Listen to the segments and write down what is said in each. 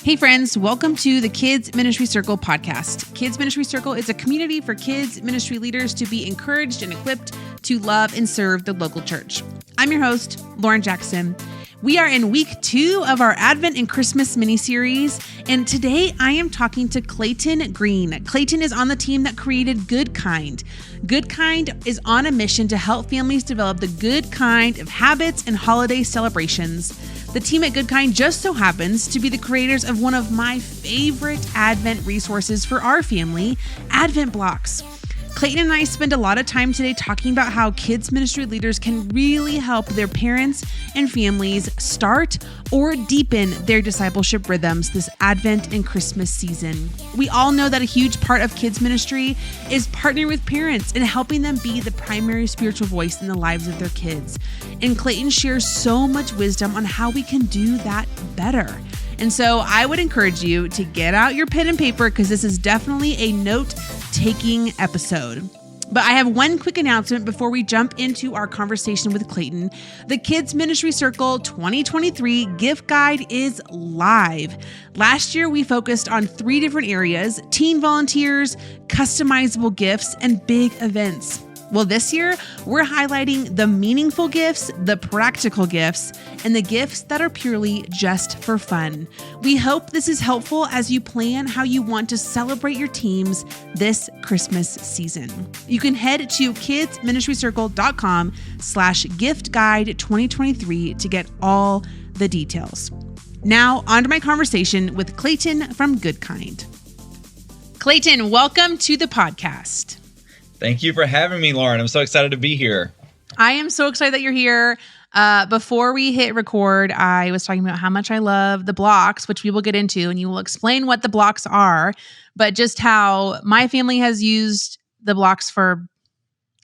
Hey friends, welcome to the Kids Ministry Circle podcast. Kids Ministry Circle is a community for kids ministry leaders to be encouraged and equipped to love and serve the local church. I'm your host, Lauren Jackson. We are in week 2 of our Advent and Christmas mini-series, and today I am talking to Clayton Greene. Clayton is on the team that created Good Kind. Good Kind is on a mission to help families develop the good kind of habits and holiday celebrations. The team at Good Kind just so happens to be the creators of one of my favorite Advent resources for our family, Advent Blocks. Clayton and I spend a lot of time today talking about how kids ministry leaders can really help their parents and families start or deepen their discipleship rhythms this Advent and Christmas season. We all know that a huge part of kids ministry is partnering with parents and helping them be the primary spiritual voice in the lives of their kids. And Clayton shares so much wisdom on how we can do that better. And so I would encourage you to get out your pen and paper because this is definitely a note-taking episode. But I have one quick announcement before we jump into our conversation with Clayton. The Kids Ministry Circle 2023 gift guide is live. Last year, we focused on 3 different areas: teen volunteers, customizable gifts, and big events. Well, this year, we're highlighting the meaningful gifts, the practical gifts, and the gifts that are purely just for fun. We hope this is helpful as you plan how you want to celebrate your teams this Christmas season. You can head to kidsministrycircle.com/gift guide 2023 to get all the details. Now, on to my conversation with Clayton from Good Kind. Clayton, welcome to the podcast. Thank you for having me, Lauren. I'm so excited to be here. I am so excited that you're here. Before we hit record, I was talking about how much I love the blocks, which we will get into, and you will explain what the blocks are, but just how my family has used the blocks for,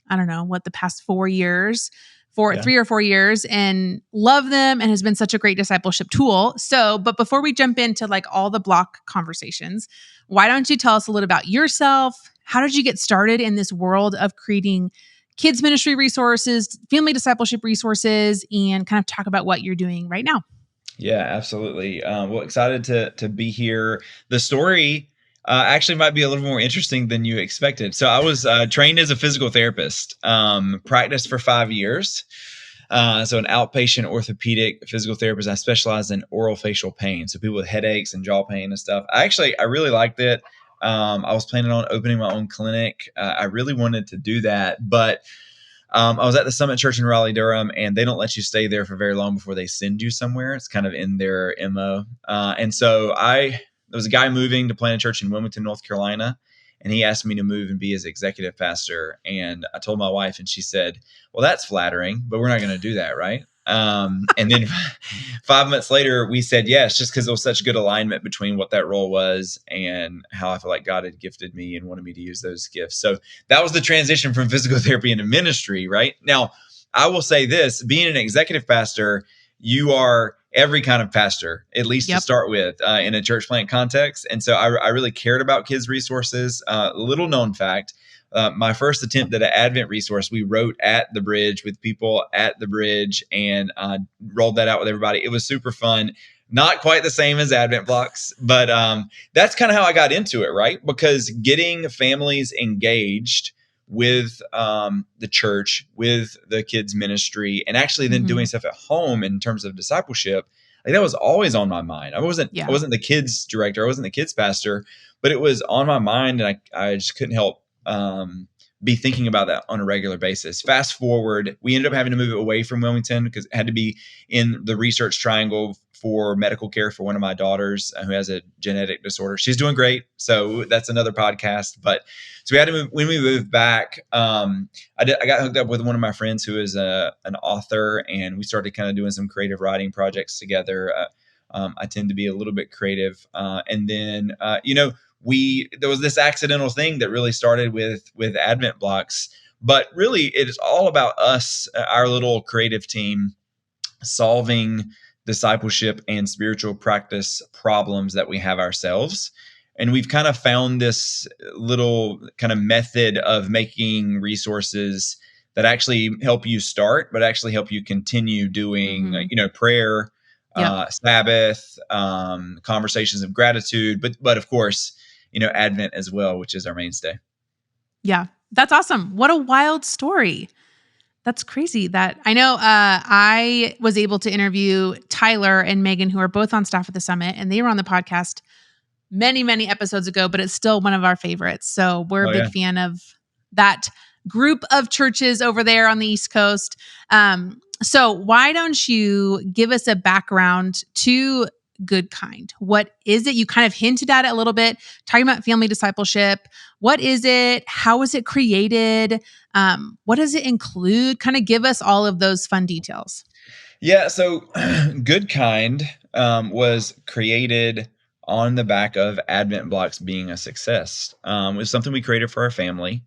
I don't know, the past 4 years, 3 or 4 years, and love them and has been such a great discipleship tool. So, but before we jump into all the block conversations, why don't you tell us a little about yourself? How did you get started in this world of creating kids ministry resources, family discipleship resources, and kind of talk about what you're doing right now? Yeah, absolutely. Well, excited to be here. The story actually might be a little more interesting than you expected. So I was trained as a physical therapist, practiced for 5 years. So an outpatient orthopedic physical therapist. I specialize in oral facial pain. So people with headaches and jaw pain and stuff. I really liked it. I was planning on opening my own clinic. I really wanted to do that, but I was at the Summit Church in Raleigh, Durham, and they don't let you stay there for very long before they send you somewhere. It's kind of in their MO. And so there was a guy moving to plant a church in Wilmington, North Carolina, and he asked me to move and be his executive pastor. And I told my wife, and she said, "Well, that's flattering, but we're not going to do that, right?" And then 5 months later, we said yes, just because there was such good alignment between what that role was and how I felt like God had gifted me and wanted me to use those gifts. So that was the transition from physical therapy into ministry, right? Now, I will say this, being an executive pastor, you are every kind of pastor, at least to start with, in a church plant context. And so I really cared about kids resources. Little known fact, my first attempt at an Advent resource, we wrote at the bridge with people at the bridge and rolled that out with everybody. It was super fun. Not quite the same as Advent blocks, but that's kind of how I got into it, right? Because getting families engaged with the church, with the kids ministry, and actually then doing stuff at home in terms of discipleship, that was always on my mind. I wasn't the kids director, I wasn't the kids pastor, but it was on my mind, and I just couldn't help be thinking about that on a regular basis. Fast forward, we ended up having to move it away from Wilmington because it had to be in the research triangle for medical care for one of my daughters who has a genetic disorder. She's doing great. So that's another podcast. But so we had to move. When we moved back, I got hooked up with one of my friends who is an author, and we started kind of doing some creative writing projects together. I tend to be a little bit creative. And then, there was this accidental thing that really started with Advent blocks, but really it is all about us, our little creative team, solving discipleship and spiritual practice problems that we have ourselves. And we've kind of found this little kind of method of making resources that actually help you start, but actually help you continue doing, prayer, Yep. Sabbath, conversations of gratitude, but of course, Advent as well, which is our mainstay. Yeah. That's awesome. What a wild story. That's crazy that I know I was able to interview Tyler and Megan, who are both on staff at the summit, and they were on the podcast many, many episodes ago, but it's still one of our favorites. So we're a Oh big yeah. fan of that group of churches over there on the East Coast. So why don't you give us a background to Good Kind? What is it? You kind of hinted at it a little bit, talking about family discipleship. What is it? How was it created? What does it include? Kind of give us all of those fun details. Yeah, so Good Kind was created on the back of Advent blocks being a success. It was something we created for our family.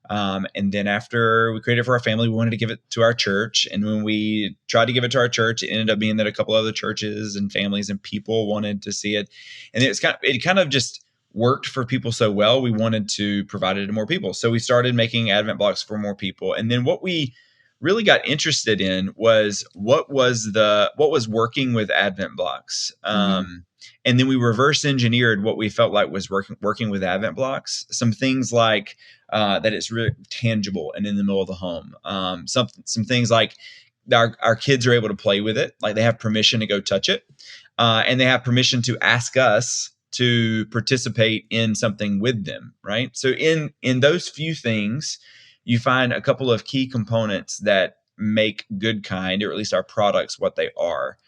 And then after we created it for our family, we wanted to give it to our church. And when we tried to give it to our church, it ended up being that a couple other churches and families and people wanted to see it. And it kind of just worked for people so well. We wanted to provide it to more people. So we started making Advent blocks for more people. And then what we really got interested in was what was working with Advent blocks. And then we reverse engineered what we felt like was working with Advent blocks. Some things like that it's really tangible and in the middle of the home. Some things like our kids are able to play with it, like they have permission to go touch it, and they have permission to ask us to participate in something with them, right? So in those few things, you find a couple of key components that make Good Kind, or at least our products, what they are.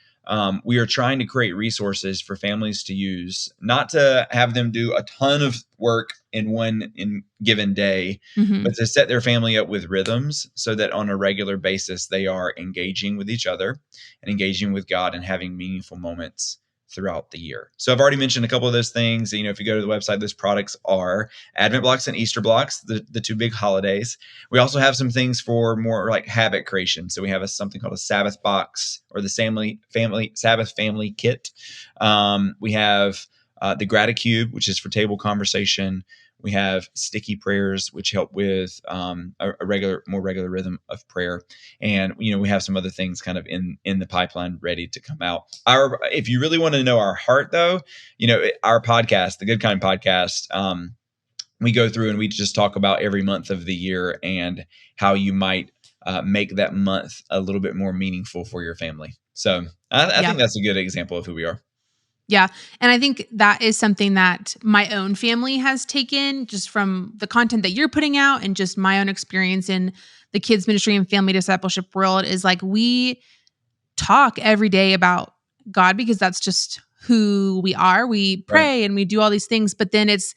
We are trying to create resources for families to use, not to have them do a ton of work in given day, but to set their family up with rhythms so that on a regular basis, they are engaging with each other and engaging with God and having meaningful moments throughout the year. So I've already mentioned a couple of those things. If you go to the website, those products are Advent blocks and Easter blocks, the two big holidays. We also have some things for more like habit creation. So we have something called a Sabbath box, or the Sabbath family kit. We have the Gratitude, which is for table conversation. We have sticky prayers, which help with a more regular rhythm of prayer. And, we have some other things kind of in the pipeline ready to come out. If you really want to know our heart, though, our podcast, the Good Kind podcast, we go through and we just talk about every month of the year and how you might make that month a little bit more meaningful for your family. So I think that's a good example of who we are. Yeah. And I think that is something that my own family has taken just from the content that you're putting out and just my own experience in the kids ministry and family discipleship world is like we talk every day about God because that's just who we are. We pray and we do all these things, but then it's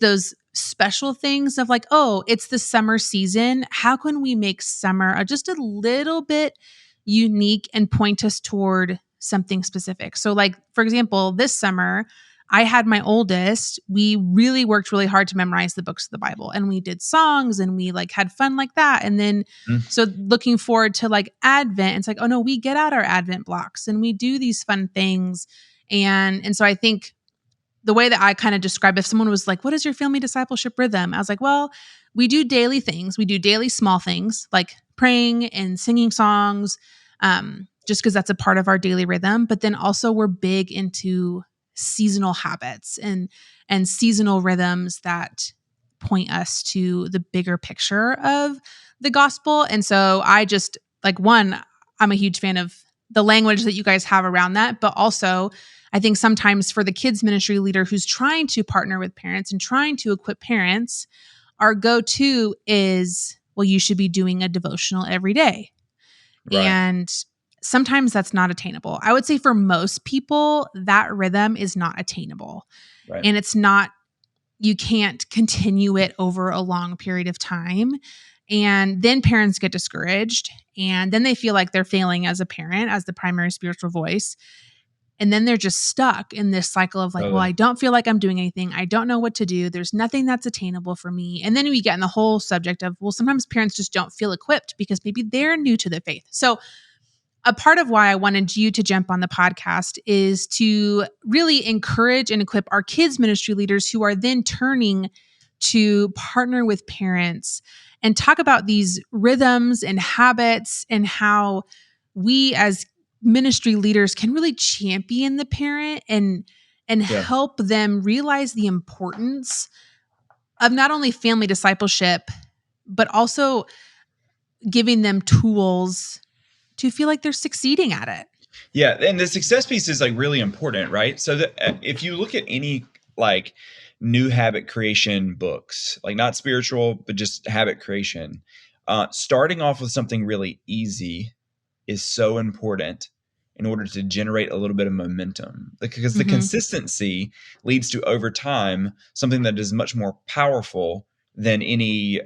those special things of like, oh, it's the summer season. How can we make summer just a little bit unique and point us toward something specific? So like, for example, this summer, I had my oldest, we really worked really hard to memorize the books of the Bible and we did songs and we like had fun like that. And then, so looking forward to like Advent, it's like, oh no, we get out our Advent blocks and we do these fun things. And so I think the way that I kind of describe, if someone was like, what is your family discipleship rhythm? I was like, well, we do daily things. We do daily small things like praying and singing songs, just because that's a part of our daily rhythm. But then also we're big into seasonal habits and seasonal rhythms that point us to the bigger picture of the gospel. And so I just like I'm a huge fan of the language that you guys have around that, but also I think sometimes for the kids ministry leader who's trying to partner with parents and trying to equip parents, our go-to is, well, you should be doing a devotional every day. Right. And sometimes that's not attainable. I would say for most people, that rhythm is not attainable. Right. And it's not, you can't continue it over a long period of time. And then parents get discouraged and then they feel like they're failing as a parent, as the primary spiritual voice. And then they're just stuck in this cycle of like, well, I don't feel like I'm doing anything. I don't know what to do. There's nothing that's attainable for me. And then we get in the whole subject of, well, sometimes parents just don't feel equipped because maybe they're new to the faith. So a part of why I wanted you to jump on the podcast is to really encourage and equip our kids ministry leaders who are then turning to partner with parents and talk about these rhythms and habits and how we as ministry leaders can really champion the parent and Yeah. help them realize the importance of not only family discipleship, but also giving them tools to feel like they're succeeding at it. Yeah, and the success piece is like really important, right? So that if you look at any like new habit creation books, like not spiritual, but just habit creation, starting off with something really easy is so important in order to generate a little bit of momentum, because the consistency leads to, over time, something that is much more powerful than any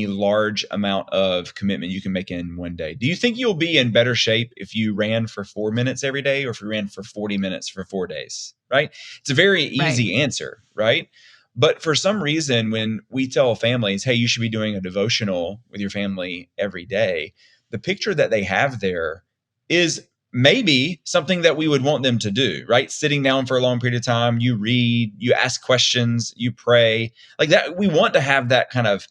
large amount of commitment you can make in one day. Do you think you'll be in better shape if you ran for 4 minutes every day, or if you ran for 40 minutes for 4 days? Right? It's a very easy answer, right? But for some reason, when we tell families, hey, you should be doing a devotional with your family every day, the picture that they have there is maybe something that we would want them to do, right? Sitting down for a long period of time, you read, you ask questions, you pray, like that. We want to have that kind of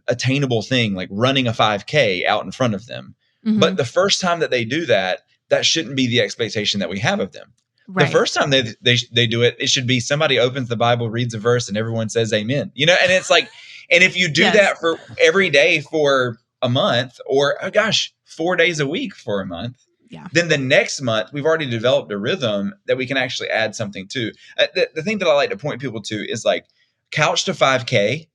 attainable thing, like running a 5K out in front of them. But the first time that they do that, that shouldn't be the expectation that we have of them. Right. The first time they do it, it should be somebody opens the Bible, reads a verse, and everyone says amen. You know, and it's like, and if you do that for every day for a month, or 4 days a week for a month, then the next month we've already developed a rhythm that we can actually add something to. The thing that I like to point people to is like couch to 5K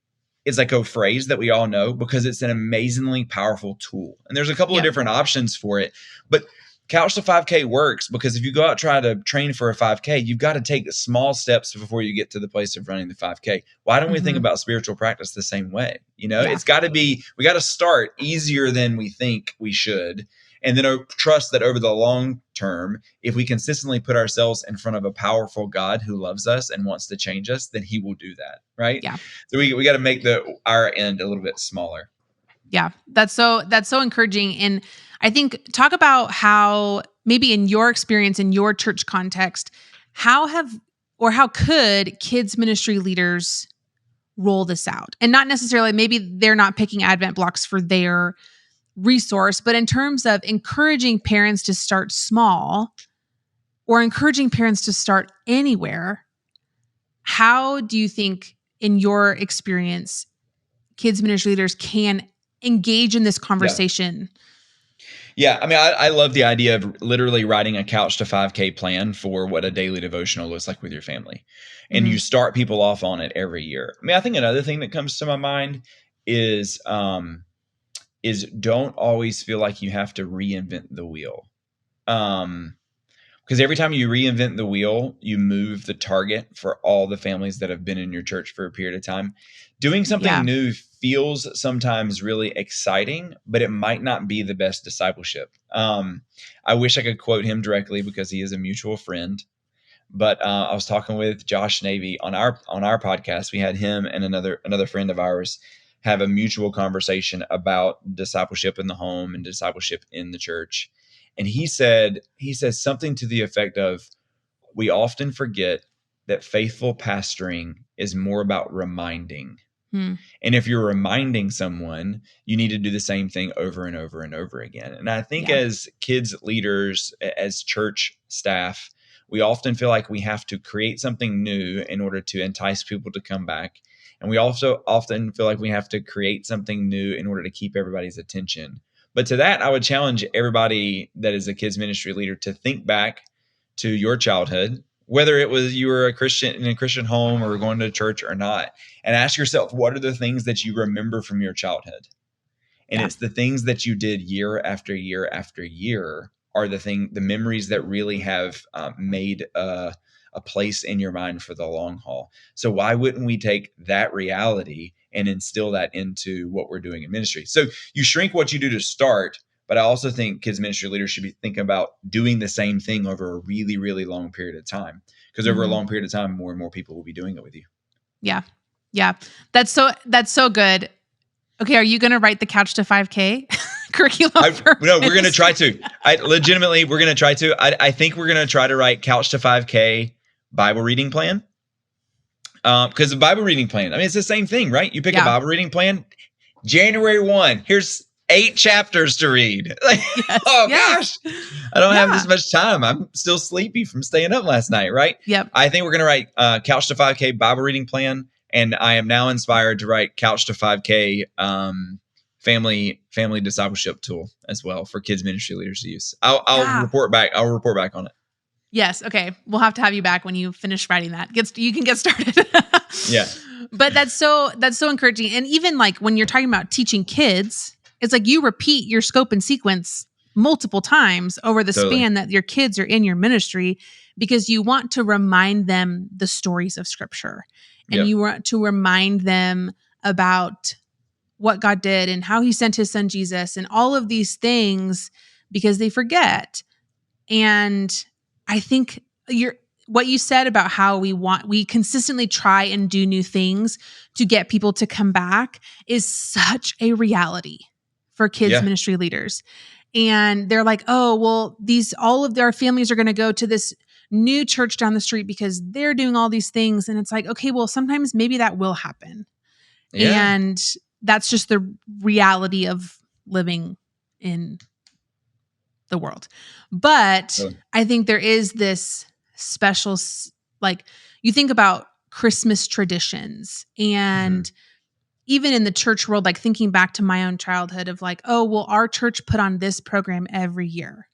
is like a phrase that we all know because it's an amazingly powerful tool. And there's a couple of different options for it, but couch to 5K works because if you go out try to train for a 5K, you've got to take the small steps before you get to the place of running the 5K. Why don't we think about spiritual practice the same way? You know, it's got to be, we got to start easier than we think we should. And then trust that over the long term, if we consistently put ourselves in front of a powerful God who loves us and wants to change us, then he will do that. Right. Yeah. So we got to make our end a little bit smaller. Yeah. That's so encouraging. And I think talk about how maybe in your experience, in your church context, how could kids ministry leaders roll this out? And not necessarily, maybe they're not picking Advent blocks for their resource, but in terms of encouraging parents to start small or encouraging parents to start anywhere, how do you think, in your experience, kids ministry leaders can engage in this conversation? Yeah. I mean, I love the idea of literally writing a couch to 5K plan for what a daily devotional looks like with your family. And you start people off on it every year. I mean, I think another thing that comes to my mind is don't always feel like you have to reinvent the wheel. Because every time you reinvent the wheel, you move the target for all the families that have been in your church for a period of time. Doing something new feels sometimes really exciting, but it might not be the best discipleship. I wish I could quote him directly because he is a mutual friend. But I was talking with Josh Navy on our podcast. We had him and another friend of ours have a mutual conversation about discipleship in the home and discipleship in the church. And he says something to the effect of, we often forget that faithful pastoring is more about reminding. And if you're reminding someone, you need to do the same thing over and over and over again. And I think as kids leaders, as church staff, we often feel like we have to create something new in order to entice people to come back. And we also often feel like we have to create something new in order to keep everybody's attention. But to that, I would challenge everybody that is a kids ministry leader to think back to your childhood, whether it was you were a Christian in a Christian home or going to church or not, and ask yourself, what are the things that you remember from your childhood? And it's the things that you did year after year after year are the memories that really have made a place in your mind for the long haul. So why wouldn't we take that reality and instill that into what we're doing in ministry? So you shrink what you do to start, but I also think kids ministry leaders should be thinking about doing the same thing over a really, really long period of time, because over a long period of time, more and more people will be doing it with you. Yeah. Yeah. That's so good. Okay. Are you going to write the couch to 5K curriculum? No, we're going to try to. We're going to try to. I think we're going to try to write couch to 5K Bible reading plan. Because the Bible reading plan, I mean, it's the same thing, right? You pick a Bible reading plan. January 1, here's 8 chapters to read. Like, Yes. oh Yes. gosh, I don't have Yeah. this much time. I'm still sleepy from staying up last night, right? Yep. I think we're going to write Couch to 5K Bible reading plan. And I am now inspired to write Couch to 5K family discipleship tool as well for kids ministry leaders to use. I'll report back. I'll report back on it. Yes. Okay. We'll have to have you back when you finish writing that. You can get started. Yeah. But that's so encouraging. And even like when you're talking about teaching kids, it's like you repeat your scope and sequence multiple times over the span that your kids are in your ministry, because you want to remind them the stories of Scripture, and you want to remind them about what God did and how he sent his son Jesus and all of these things, because they forget. And I think what you said about how we consistently try and do new things to get people to come back is such a reality for kids ministry leaders. And they're like, oh, well, all of their families are going to go to this new church down the street because they're doing all these things. And it's like, okay, well, sometimes maybe that will happen. Yeah. And that's just the reality of living in the world. But I think there is this special, like, you think about Christmas traditions and even in the church world, like thinking back to my own childhood of like, oh, well, our church put on this program every year.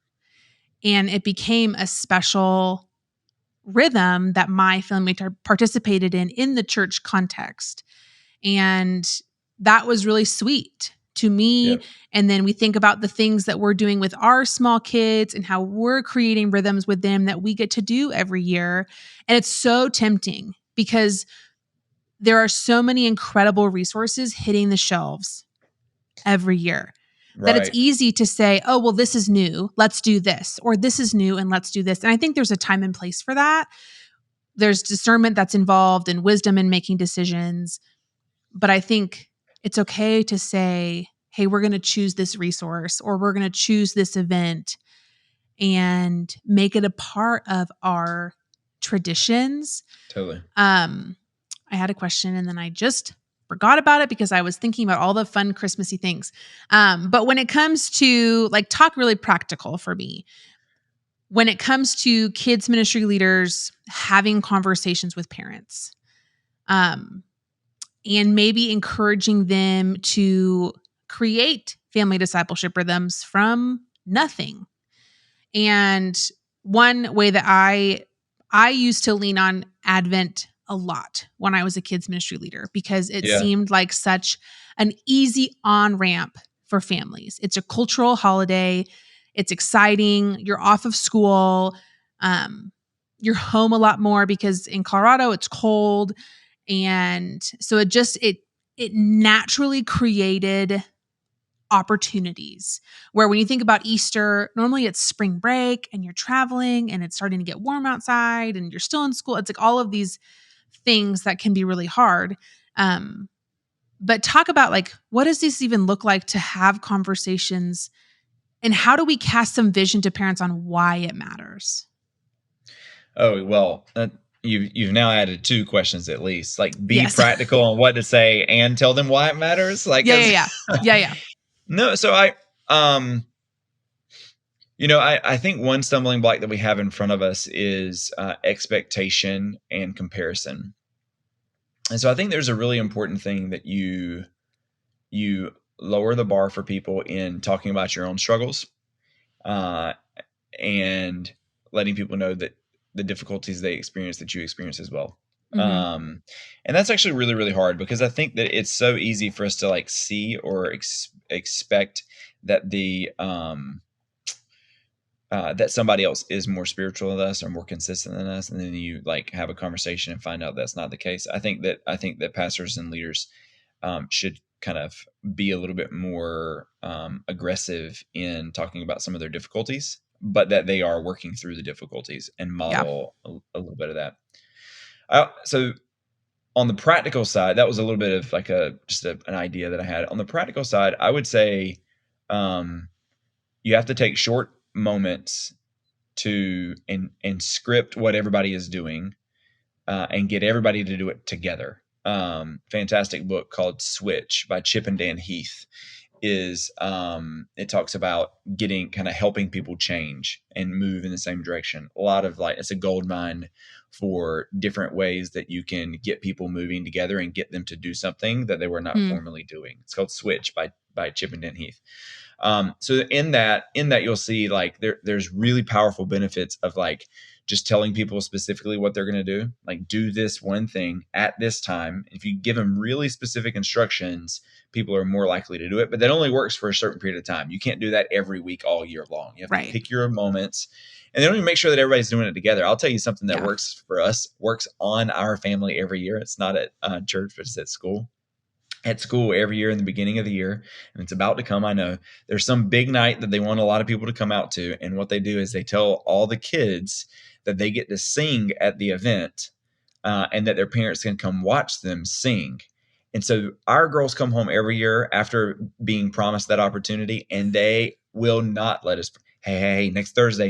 And it became a special rhythm that my family participated in the church context. And that was really sweet to me. Yep. And then we think about the things that we're doing with our small kids and how we're creating rhythms with them that we get to do every year. And it's so tempting because there are so many incredible resources hitting the shelves every year that it's easy to say, oh, well, this is new, let's do this, or this is new and let's do this. And I think there's a time and place for that. There's discernment that's involved and wisdom in making decisions. But I think it's okay to say, hey, we're going to choose this resource or we're going to choose this event and make it a part of our traditions. Totally. I had a question and then I just forgot about it because I was thinking about all the fun Christmassy things. But when it comes to like talk really practical for me, when it comes to kids ministry leaders having conversations with parents, and maybe encouraging them to create family discipleship rhythms from nothing. And one way that I used to lean on Advent a lot when I was a kids ministry leader because it seemed like such an easy on-ramp for families. It's a cultural holiday. It's exciting. You're off of school. You're home a lot more because in Colorado it's cold. And so it naturally created opportunities where when you think about Easter, normally it's spring break and you're traveling and it's starting to get warm outside and you're still in school. It's like all of these things that can be really hard. But talk about like, what does this even look like to have conversations and how do we cast some vision to parents on why it matters? Oh, well, you've now added 2 questions at least, like be practical on what to say and tell them why it matters. Like, yeah. No, so I think one stumbling block that we have in front of us is expectation and comparison. And so I think there's a really important thing that you lower the bar for people in talking about your own struggles, and letting people know that the difficulties they experience that you experience as well. Mm-hmm. And that's actually really, really hard because I think that it's so easy for us to like see or expect that that somebody else is more spiritual than us or more consistent than us. And then you like have a conversation and find out that's not the case. I think that pastors and leaders should kind of be a little bit more aggressive in talking about some of their difficulties, but that they are working through the difficulties and model a little bit of that. So on the practical side, that was a little bit of like an idea that I had. On the practical side, I would say you have to take short moments to and script what everybody is doing and get everybody to do it together. Fantastic book called Switch by Chip and Dan Heath is it talks about getting kind of helping people change and move in the same direction. A lot of it's a gold mine for different ways that you can get people moving together and get them to do something that they were not formerly doing. It's called Switch by Chippendale Heath. So in that you'll see there's really powerful benefits of just telling people specifically what they're going to do. Do this one thing at this time. If you give them really specific instructions, people are more likely to do it, but that only works for a certain period of time. You can't do that every week, all year long. You have to pick your moments, and then you make sure that everybody's doing it together. I'll tell you something that works for us, works on our family every year. It's not at church, but it's at school. At school every year in the beginning of the year, and it's about to come, I know, there's some big night that they want a lot of people to come out to. And what they do is they tell all the kids that they get to sing at the event and that their parents can come watch them sing. And so our girls come home every year after being promised that opportunity, and they will not let us. Hey, next Thursday,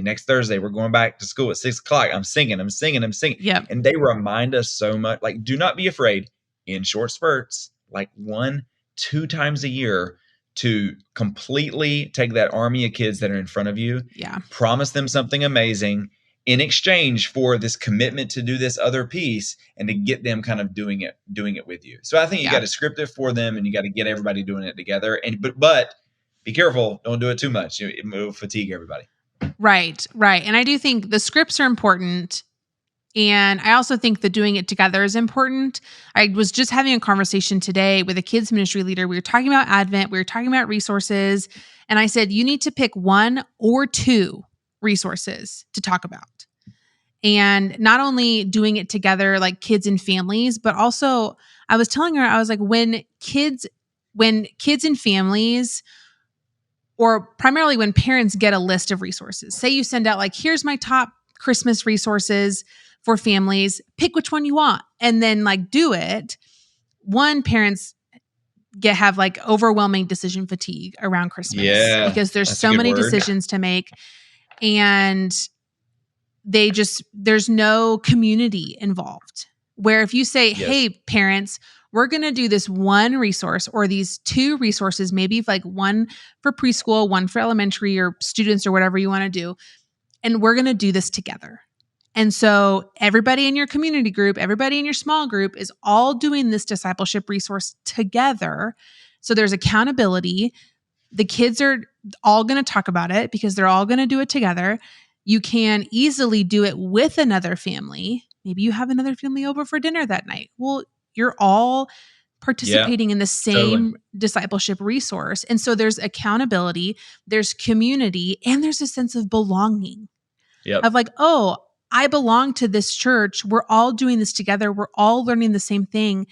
we're going back to school at 6:00. I'm singing. Yep. And they remind us so much, do not be afraid in short spurts, 1-2 times a year, to completely take that army of kids that are in front of you, promise them something amazing in exchange for this commitment to do this other piece, and to get them kind of doing it with you. So I think you got to script it for them, and you got to get everybody doing it together. But be careful, don't do it too much. It will fatigue everybody. Right. And I do think the scripts are important. And I also think that doing it together is important. I was just having a conversation today with a kids ministry leader. We were talking about Advent. We were talking about resources. And I said, you need to pick 1 or 2 resources to talk about. And not only doing it together, like kids and families, but also I was telling her, I was like, when kids and families, or primarily when parents get a list of resources, say you send out here's my top Christmas resources for families, pick which one you want, and then do it. Parents have overwhelming decision fatigue around Christmas because there's so many decisions to make, and there's no community involved. Where if you say, hey, parents, we're going to do this one resource or these 2 resources, maybe one for preschool, one for elementary or students or whatever you want to do, and we're going to do this together. And so everybody in your community group, everybody in your small group is all doing this discipleship resource together. So there's accountability. The kids are all going to talk about it because they're all going to do it together. You can easily do it with another family. Maybe you have another family over for dinner that night. Well, you're all participating in the same discipleship resource. And so there's accountability, there's community, and there's a sense of belonging. Of I belong to this church. We're all doing this together. We're all learning the same thing.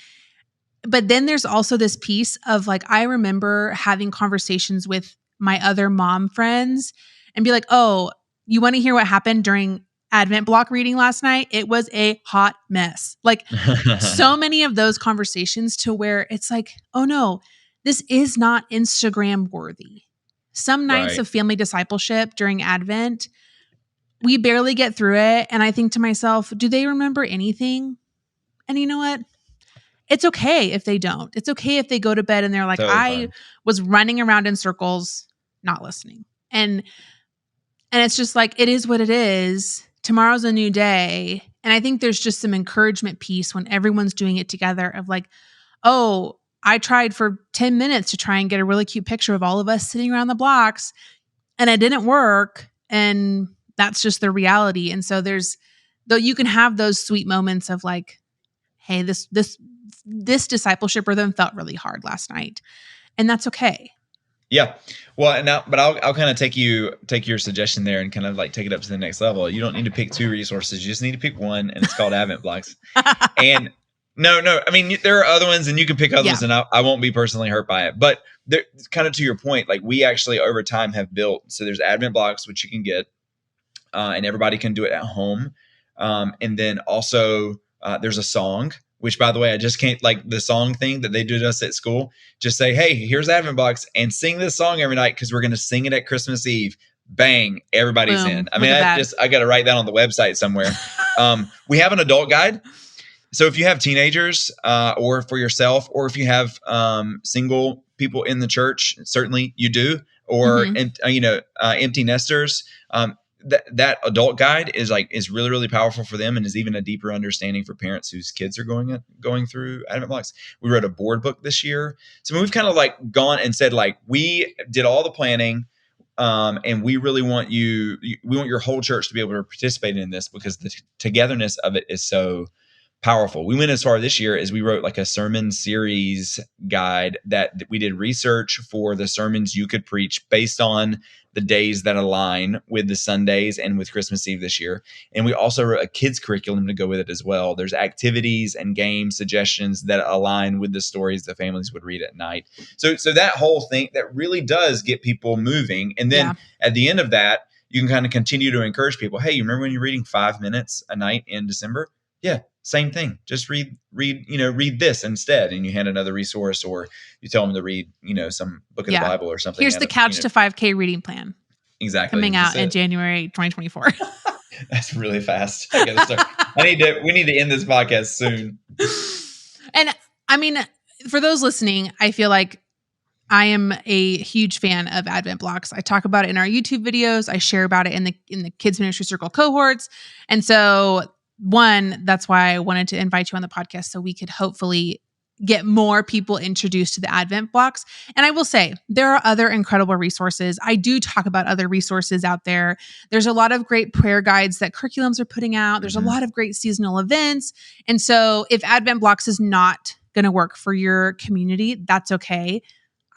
But then there's also this piece of I remember having conversations with my other mom friends and be like, oh, you want to hear what happened during Advent block reading last night? It was a hot mess. So many of those conversations to where it's oh no, this is not Instagram worthy. Some nights of family discipleship during Advent, we barely get through it. And I think to myself, do they remember anything? And you know what? It's okay if they don't. It's okay if they go to bed and they're I was running around in circles, not listening. And it's just it is what it is. Tomorrow's a new day. And I think there's just some encouragement piece when everyone's doing it together of oh, I tried for 10 minutes to try and get a really cute picture of all of us sitting around the blocks and it didn't work. And that's just the reality. And so though you can have those sweet moments of hey, this discipleship rhythm felt really hard last night. And that's okay. Yeah. Well, but I'll kind of take your suggestion there and kind of take it up to the next level. You don't need to pick 2 resources. You just need to pick one, and it's called Advent blocks. And no, I mean, there are other ones and you can pick others and I won't be personally hurt by it, but there, kind of to your point, we actually over time have built, so there's Advent blocks, which you can get, and everybody can do it at home. And then also there's a song, which by the way, I just can't the song thing that they do to us at school. Just say, hey, here's Advent blocks and sing this song every night because we're going to sing it at Christmas Eve. Bang, everybody's in. I mean, I got to write that on the website somewhere. We have an adult guide. So if you have teenagers or for yourself, or if you have single people in the church, certainly you do, or empty nesters. That adult guide is really, really powerful for them, and is even a deeper understanding for parents whose kids are going through Advent blocks. We wrote a board book this year, so we've kind of like gone and said, like, we did all the planning, and we really want we want your whole church to be able to participate in this, because the togetherness of it is so powerful. We went as far this year as we wrote like a sermon series guide that we did research for the sermons you could preach based on the days that align with the Sundays and with Christmas Eve this year. And we also wrote a kids curriculum to go with it as well. There's activities and game suggestions that align with the stories the families would read at night. So that whole thing, that really does get people moving. And then at the end of that, you can kind of continue to encourage people. Hey, you remember when you're reading 5 minutes a night in December? Yeah, same thing. Just read this instead. And you hand another resource, or you tell them to read, some book of the Bible or something. Here's the Couch to 5K reading plan. Exactly. Coming out in January 2024. That's really fast. I gotta start. We need to end this podcast soon. And I mean, for those listening, I feel like I am a huge fan of Advent blocks. I talk about it in our YouTube videos. I share about it in the Kids Ministry Circle cohorts. And so that's why I wanted to invite you on the podcast, so we could hopefully get more people introduced to the Advent blocks. And I will say, there are other incredible resources. I do talk about other resources out there. There's a lot of great prayer guides that curriculums are putting out. There's a lot of great seasonal events. And so if Advent blocks is not going to work for your community, that's okay.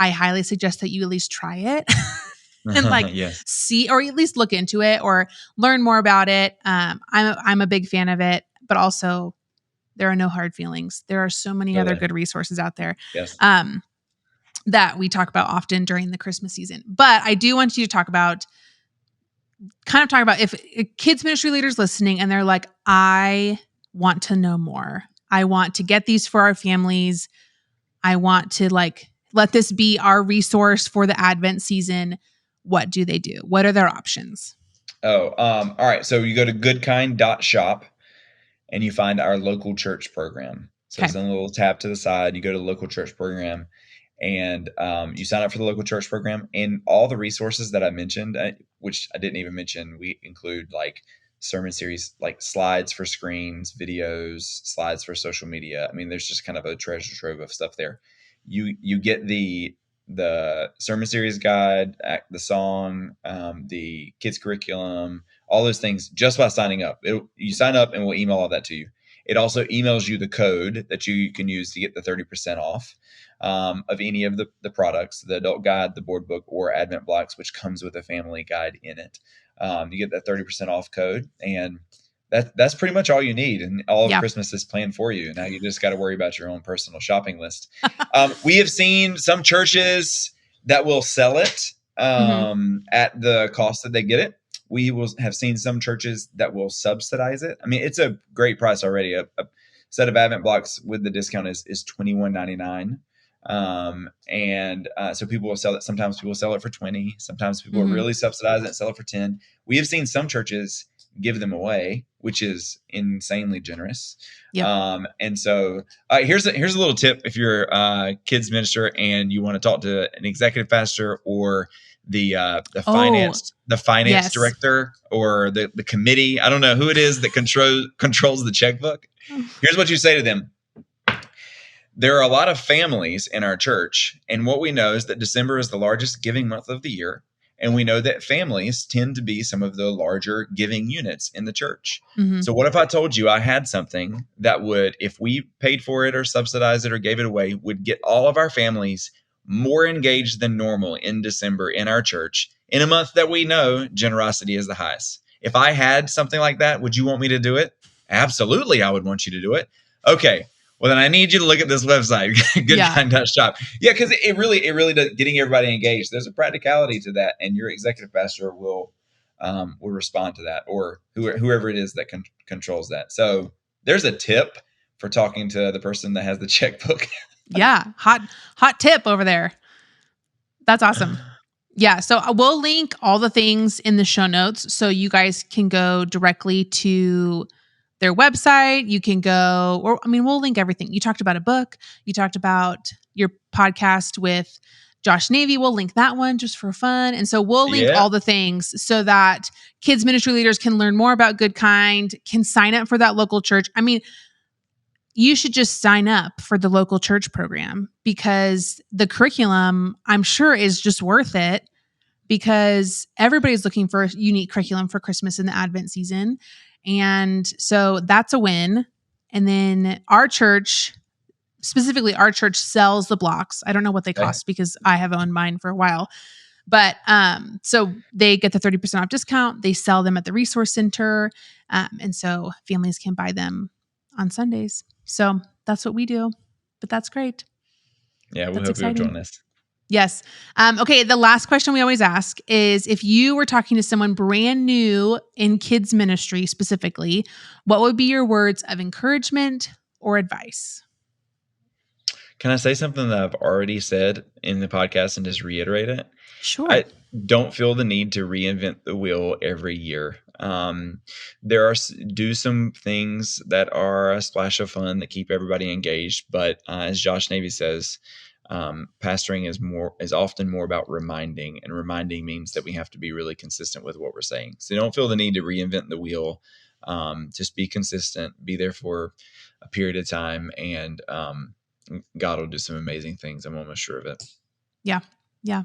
I highly suggest that you at least try it. And see, or at least look into it or learn more about it. I'm a big fan of it, but also there are no hard feelings. There are so many other good resources out there that we talk about often during the Christmas season. But I do want you to talk about if kids ministry leaders listening and they're like, I want to know more. I want to get these for our families. I want to let this be our resource for the Advent season. What do they do? What are their options? All right. So you go to goodkind.shop and you find our local church program. So There's a little tab to the side. You go to the local church program and you sign up for the local church program, and all the resources that I mentioned, which I didn't even mention, we include like sermon series, like slides for screens, videos, slides for social media. I mean, there's just kind of a treasure trove of stuff there. You get the sermon series guide, the song, the kids curriculum, all those things just by signing up. You sign up and we'll email all that to you. It also emails you the code that you can use to get the 30% off of any of the products, the adult guide, the board book, or Advent blocks, which comes with a family guide in it. You get that 30% off code, and that's pretty much all you need. And all of Christmas is planned for you. Now you just got to worry about your own personal shopping list. We have seen some churches that will sell it at the cost that they get it. We will have seen some churches that will subsidize it. I mean, it's a great price already. A set of Advent blocks with the discount is $21.99. So people will sell it. Sometimes people sell it for $20. Sometimes people will really subsidize it and sell it for $10. We have seen some churches give them away, which is insanely generous. And so here's a little tip. If you're a kids minister and you want to talk to an executive pastor or the finance director or the committee, I don't know who it is that controls the checkbook. Here's what you say to them. There are a lot of families in our church, and what we know is that December is the largest giving month of the year. And we know that families tend to be some of the larger giving units in the church. So what if I told you I had something that would, if we paid for it or subsidized it or gave it away, would get all of our families more engaged than normal in December in our church, in a month that we know generosity is the highest? If I had something like that, would you want me to do it? Absolutely, I would want you to do it. Okay. Well, then I need you to look at this website, goodkind.shop. Yeah, because it really does, getting everybody engaged. There's a practicality to that, and your executive pastor will respond to that, or whoever it is that controls that. So there's a tip for talking to the person that has the checkbook. Yeah, hot tip over there. That's awesome. Yeah, so we'll link all the things in the show notes so you guys can go directly to their website. You can go, or we'll link everything. You talked about a book. You talked about your podcast with Josh Navy. We'll link that one just for fun. And so we'll link all the things so that kids ministry leaders can learn more about Good Kind, can sign up for that local church. You should just sign up for the local church program, because the curriculum, I'm sure, is just worth it, because everybody's looking for a unique curriculum for Christmas in the Advent season. And so that's a win. And then our church, specifically our church, sells the blocks. I don't know what they cost because I have owned mine for a while. But so they get the 30% off discount. They sell them at the resource center. And so families can buy them on Sundays. So that's what we do. But that's great. Yeah, we hope you'll join us. Yes. Okay. The last question we always ask is, if you were talking to someone brand new in kids ministry specifically, what would be your words of encouragement or advice? Can I say something that I've already said in the podcast and just reiterate it? Sure. I don't feel the need to reinvent the wheel every year. There are some things that are a splash of fun that keep everybody engaged, but as Josh Navy says, pastoring is often more about reminding, and reminding means that we have to be really consistent with what we're saying. So don't feel the need to reinvent the wheel. Just be consistent, be there for a period of time, and God will do some amazing things. I'm almost sure of it. Yeah. Yeah.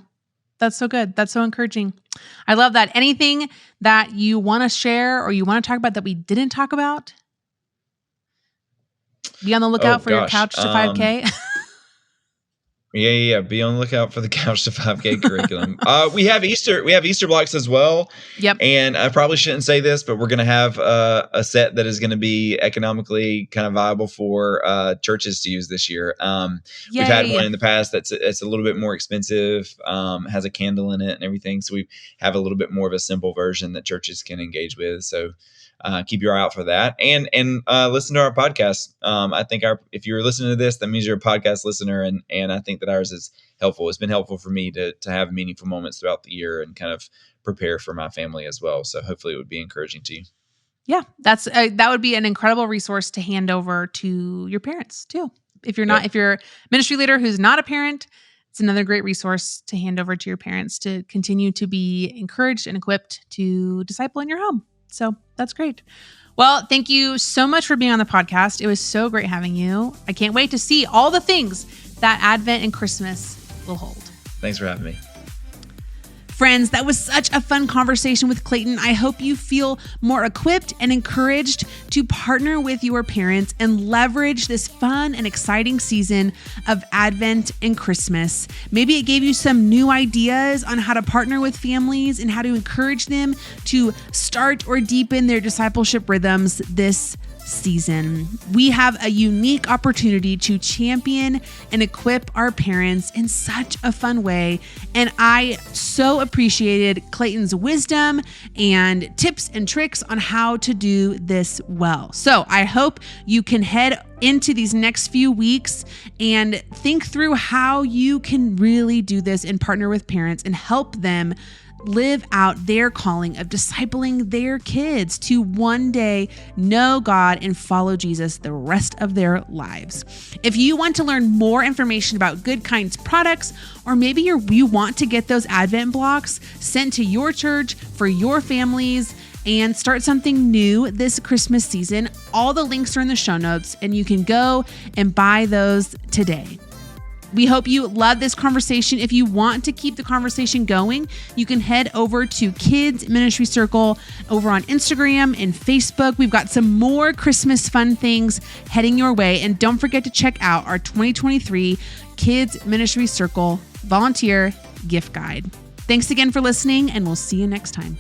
That's so good. That's so encouraging. I love that. Anything that you want to share or you want to talk about that we didn't talk about? Be on the lookout for your Couch to 5K. Yeah. Be on the lookout for the Couch to 5K curriculum. We have Easter blocks as well. Yep. And I probably shouldn't say this, but we're going to have a set that is going to be economically kind of viable for churches to use this year. We've had one in the past that's a little bit more expensive, has a candle in it and everything. So we have a little bit more of a simple version that churches can engage with. So keep your eye out for that, and listen to our podcast. I think if you're listening to this, that means you're a podcast listener, and I think that ours is helpful. It's been helpful for me to have meaningful moments throughout the year and kind of prepare for my family as well. So hopefully it would be encouraging to you. Yeah, that would be an incredible resource to hand over to your parents too. If you're if you're a ministry leader who's not a parent, it's another great resource to hand over to your parents to continue to be encouraged and equipped to disciple in your home. So that's great. Well, thank you so much for being on the podcast. It was so great having you. I can't wait to see all the things that Advent and Christmas will hold. Thanks for having me. Friends, that was such a fun conversation with Clayton. I hope you feel more equipped and encouraged to partner with your parents and leverage this fun and exciting season of Advent and Christmas. Maybe it gave you some new ideas on how to partner with families and how to encourage them to start or deepen their discipleship rhythms this season. We have a unique opportunity to champion and equip our parents in such a fun way. And I so appreciated Clayton's wisdom and tips and tricks on how to do this well. So I hope you can head into these next few weeks and think through how you can really do this and partner with parents and help them live out their calling of discipling their kids to one day know God and follow Jesus the rest of their lives. If you want to learn more information about Good Kind's products, or maybe you want to get those Advent blocks sent to your church for your families and start something new this Christmas season, all the links are in the show notes and you can go and buy those today. We hope you love this conversation. If you want to keep the conversation going, you can head over to Kids Ministry Circle over on Instagram and Facebook. We've got some more Christmas fun things heading your way. And don't forget to check out our 2023 Kids Ministry Circle Volunteer Gift Guide. Thanks again for listening, and we'll see you next time.